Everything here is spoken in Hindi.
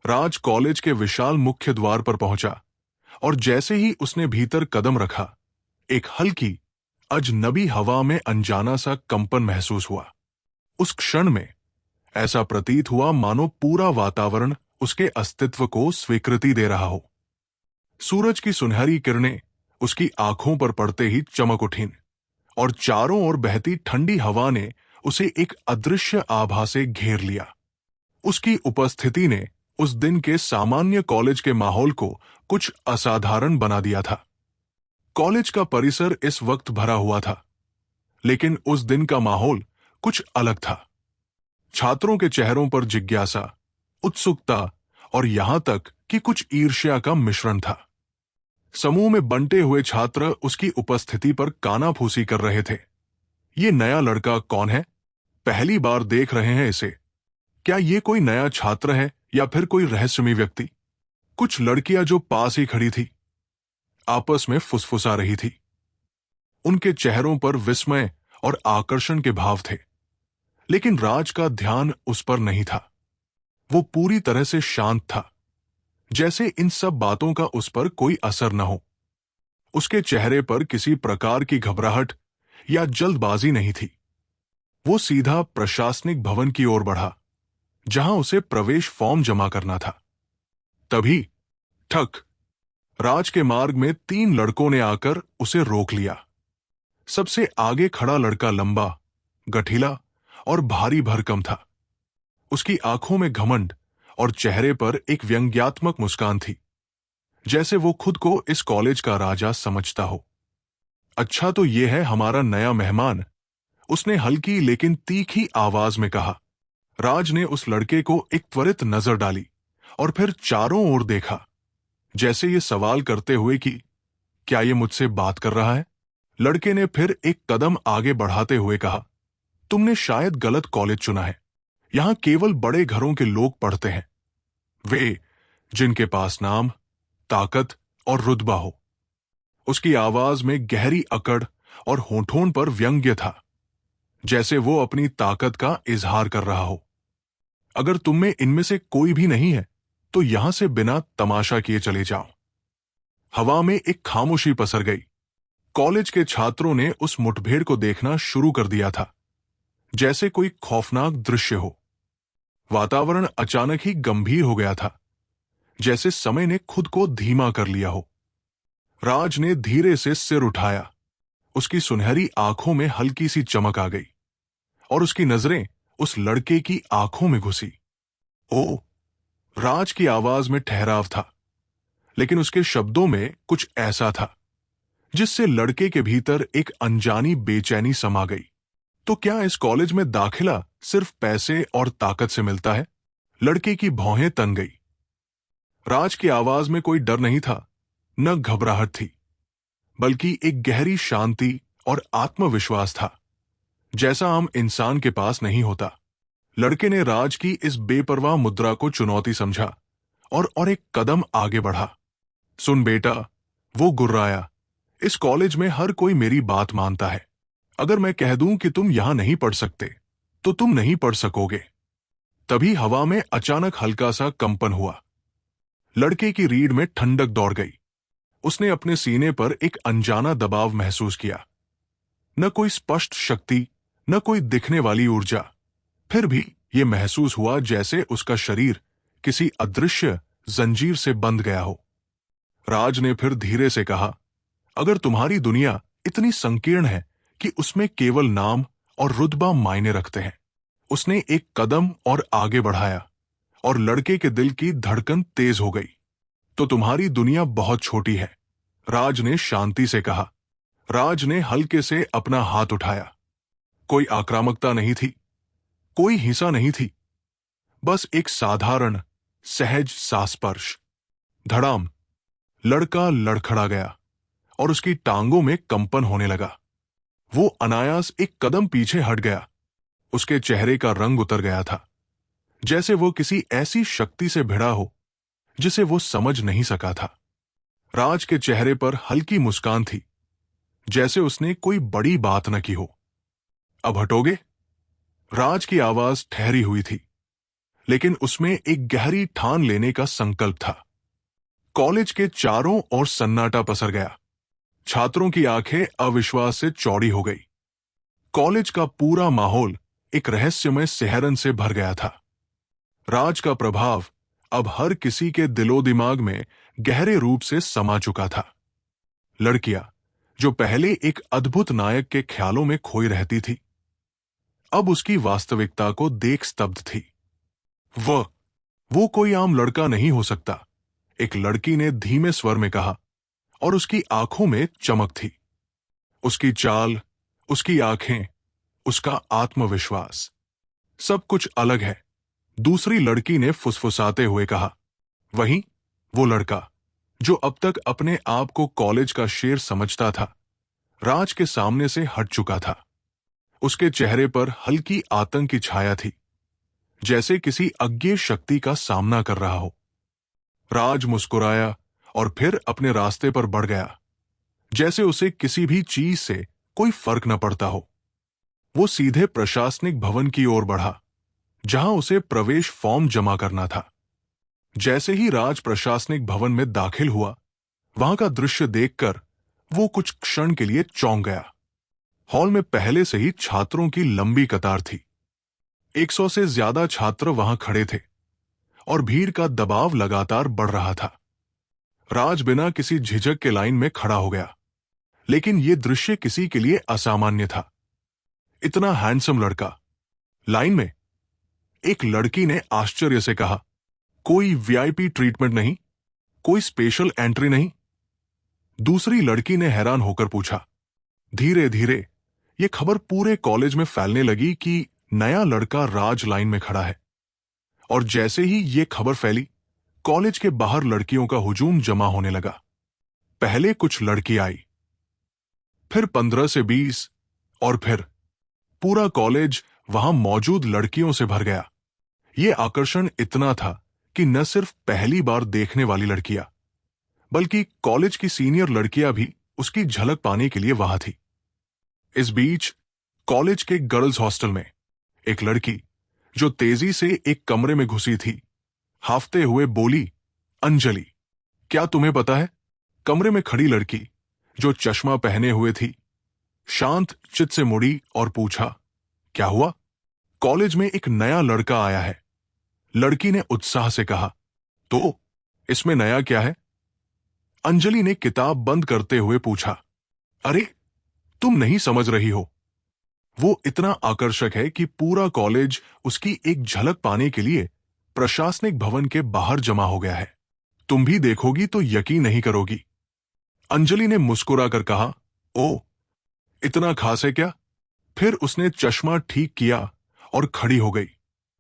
राज कॉलेज के विशाल मुख्य द्वार पर पहुंचा और जैसे ही उसने भीतर कदम रखा, एक हल्की अजनबी हवा में अनजाना सा कंपन महसूस हुआ। उस क्षण में ऐसा प्रतीत हुआ मानो पूरा वातावरण उसके अस्तित्व को स्वीकृति दे रहा हो। सूरज की सुनहरी किरणें उसकी आंखों पर पड़ते ही चमक उठीं और चारों ओर बहती ठंडी हवा ने उसे एक अदृश्य आभा से घेर लिया। उसकी उपस्थिति ने उस दिन के सामान्य कॉलेज के माहौल को कुछ असाधारण बना दिया था। कॉलेज का परिसर इस वक्त भरा हुआ था, लेकिन उस दिन का माहौल कुछ अलग था। छात्रों के चेहरों पर जिज्ञासा, उत्सुकता और यहां तक कि कुछ ईर्ष्या का मिश्रण था। समूह में बंटे हुए छात्र उसकी उपस्थिति पर कानाफूसी कर रहे थे। ये नया लड़का कौन है? पहली बार देख रहे हैं इसे। क्या ये कोई नया छात्र है या फिर कोई रहस्यमयी व्यक्ति? कुछ लड़कियां जो पास ही खड़ी थी आपस में फुसफुसा रही थी। उनके चेहरों पर विस्मय और आकर्षण के भाव थे, लेकिन राज का ध्यान उस पर नहीं था। वो पूरी तरह से शांत था, जैसे इन सब बातों का उस पर कोई असर न हो। उसके चेहरे पर किसी प्रकार की घबराहट या जल्दबाजी नहीं थी। वो सीधा प्रशासनिक भवन की ओर बढ़ा, जहां उसे प्रवेश फॉर्म जमा करना था। तभी ठक, राज के मार्ग में 3 लड़कों ने आकर उसे रोक लिया। सबसे आगे खड़ा लड़का लंबा, गठीला और भारी भरकम था। उसकी आंखों में घमंड और चेहरे पर एक व्यंग्यात्मक मुस्कान थी, जैसे वो खुद को इस कॉलेज का राजा समझता हो। अच्छा, तो ये है हमारा नया मेहमान, उसने हल्की लेकिन तीखी आवाज में कहा। राज ने उस लड़के को एक त्वरित नजर डाली और फिर चारों ओर देखा, जैसे ये सवाल करते हुए कि क्या ये मुझसे बात कर रहा है? लड़के ने फिर एक कदम आगे बढ़ाते हुए कहा, तुमने शायद गलत कॉलेज चुना है। यहां केवल बड़े घरों के लोग पढ़ते हैं, वे जिनके पास नाम, ताकत और रुतबा हो। उसकी आवाज में गहरी अकड़ और होठों पर व्यंग्य था, जैसे वो अपनी ताकत का इजहार कर रहा हो। अगर तुम में इनमें से कोई भी नहीं है, तो यहां से बिना तमाशा किए चले जाओ। हवा में एक खामोशी पसर गई। कॉलेज के छात्रों ने उस मुठभेड़ को देखना शुरू कर दिया था, जैसे कोई खौफनाक दृश्य हो। वातावरण अचानक ही गंभीर हो गया था, जैसे समय ने खुद को धीमा कर लिया हो। राज ने धीरे से सिर उठाया। उसकी सुनहरी आंखों में हल्की सी चमक आ गई और उसकी नजरें उस लड़के की आंखों में घुसी। ओ, राज की आवाज में ठहराव था, लेकिन उसके शब्दों में कुछ ऐसा था जिससे लड़के के भीतर एक अनजानी बेचैनी समा गई। तो क्या इस कॉलेज में दाखिला सिर्फ पैसे और ताकत से मिलता है? लड़के की भौहें तन गई। राज की आवाज में कोई डर नहीं था, न घबराहट थी, बल्कि एक गहरी शांति और आत्मविश्वास था, जैसा आम इंसान के पास नहीं होता। लड़के ने राज की इस बेपरवाह मुद्रा को चुनौती समझा और एक कदम आगे बढ़ा। सुन बेटा, वो गुर्राया, इस कॉलेज में हर कोई मेरी बात मानता है। अगर मैं कह दूं कि तुम यहां नहीं पढ़ सकते, तो तुम नहीं पढ़ सकोगे। तभी हवा में अचानक हल्का सा कंपन हुआ। लड़के की रीढ़ में ठंडक दौड़ गई। उसने अपने सीने पर एक अनजाना दबाव महसूस किया। न कोई स्पष्ट शक्ति, न कोई दिखने वाली ऊर्जा। फिर भी यह महसूस हुआ जैसे उसका शरीर किसी अदृश्य जंजीर से बंध गया हो। राज ने फिर धीरे से कहा, अगर तुम्हारी दुनिया इतनी संकीर्ण है कि उसमें केवल नाम और रुतबा मायने रखते हैं। उसने एक कदम और आगे बढ़ाया और लड़के के दिल की धड़कन तेज हो गई। तो तुम्हारी दुनिया बहुत छोटी है, राज ने शांति से कहा। राज ने हल्के से अपना हाथ उठाया। कोई आक्रामकता नहीं थी, कोई हिंसा नहीं थी, बस एक साधारण सहज सांस-स्पर्श। धड़ाम, लड़का लड़खड़ा गया और उसकी टांगों में कंपन होने लगा। वो अनायास एक कदम पीछे हट गया। उसके चेहरे का रंग उतर गया था, जैसे वो किसी ऐसी शक्ति से भिड़ा हो जिसे वो समझ नहीं सका था। राज के चेहरे पर हल्की मुस्कान थी, जैसे उसने कोई बड़ी बात न की हो। अब हटोगे? राज की आवाज ठहरी हुई थी, लेकिन उसमें एक गहरी ठान लेने का संकल्प था। कॉलेज के चारों ओर सन्नाटा पसर गया। छात्रों की आंखें अविश्वास से चौड़ी हो गई। कॉलेज का पूरा माहौल एक रहस्यमय सिहरन से भर गया था। राज का प्रभाव अब हर किसी के दिलो दिमाग में गहरे रूप से समा चुका था। लड़कियां, जो पहले एक अद्भुत नायक के ख्यालों में खोई रहती थी, अब उसकी वास्तविकता को देख स्तब्ध थी। वो कोई आम लड़का नहीं हो सकता, एक लड़की ने धीमे स्वर में कहा, और उसकी आंखों में चमक थी। उसकी चाल, उसकी आंखें, उसका आत्मविश्वास, सब कुछ अलग है। दूसरी लड़की ने फुसफुसाते हुए कहा। वहीं वो लड़का, जो अब तक अपने आप को कॉलेज का शेर समझता था, राज के सामने से हट चुका था। उसके चेहरे पर हल्की आतंक की छाया थी, जैसे किसी अज्ञेय शक्ति का सामना कर रहा हो। राज मुस्कुराया और फिर अपने रास्ते पर बढ़ गया, जैसे उसे किसी भी चीज से कोई फर्क न पड़ता हो। वो सीधे प्रशासनिक भवन की ओर बढ़ा, जहां उसे प्रवेश फॉर्म जमा करना था। जैसे ही राज प्रशासनिक भवन में दाखिल हुआ, वहां का दृश्य देखकर वो कुछ क्षण के लिए चौंक गया। हॉल में पहले से ही छात्रों की लंबी कतार थी। 100 से ज्यादा छात्र वहां खड़े थे और भीड़ का दबाव लगातार बढ़ रहा था। राज बिना किसी झिझक के लाइन में खड़ा हो गया, लेकिन यह दृश्य किसी के लिए असामान्य था। इतना हैंडसम लड़का लाइन में। एक लड़की ने आश्चर्य से कहा, कोई वीआईपी ट्रीटमेंट नहीं, कोई स्पेशल एंट्री नहीं? दूसरी लड़की ने हैरान होकर पूछा। धीरे धीरे यह खबर पूरे कॉलेज में फैलने लगी कि नया लड़का राज लाइन में खड़ा है। और जैसे ही यह खबर फैली, कॉलेज के बाहर लड़कियों का हुजूम जमा होने लगा। पहले कुछ लड़की आई, फिर 15 से 20, और फिर पूरा कॉलेज वहां मौजूद लड़कियों से भर गया। यह आकर्षण इतना था कि न सिर्फ पहली बार देखने वाली लड़कियां, बल्कि कॉलेज की सीनियर लड़कियां भी उसकी झलक पाने के लिए वहां थी। इस बीच कॉलेज के गर्ल्स हॉस्टल में एक लड़की, जो तेजी से एक कमरे में घुसी थी, हाफते हुए बोली, अंजलि, क्या तुम्हें पता है? कमरे में खड़ी लड़की, जो चश्मा पहने हुए थी, शांत चित्त से मुड़ी और पूछा, क्या हुआ? कॉलेज में एक नया लड़का आया है। लड़की ने उत्साह से कहा, तो इसमें नया क्या है? अंजलि ने किताब बंद करते हुए पूछा, अरे तुम नहीं समझ रही हो। वो इतना आकर्षक है कि पूरा कॉलेज उसकी एक झलक पाने के लिए प्रशासनिक भवन के बाहर जमा हो गया है। तुम भी देखोगी तो यकीन नहीं करोगी। अंजलि ने मुस्कुराकर कहा, ओ, इतना खास है क्या? फिर उसने चश्मा ठीक किया और खड़ी हो गई।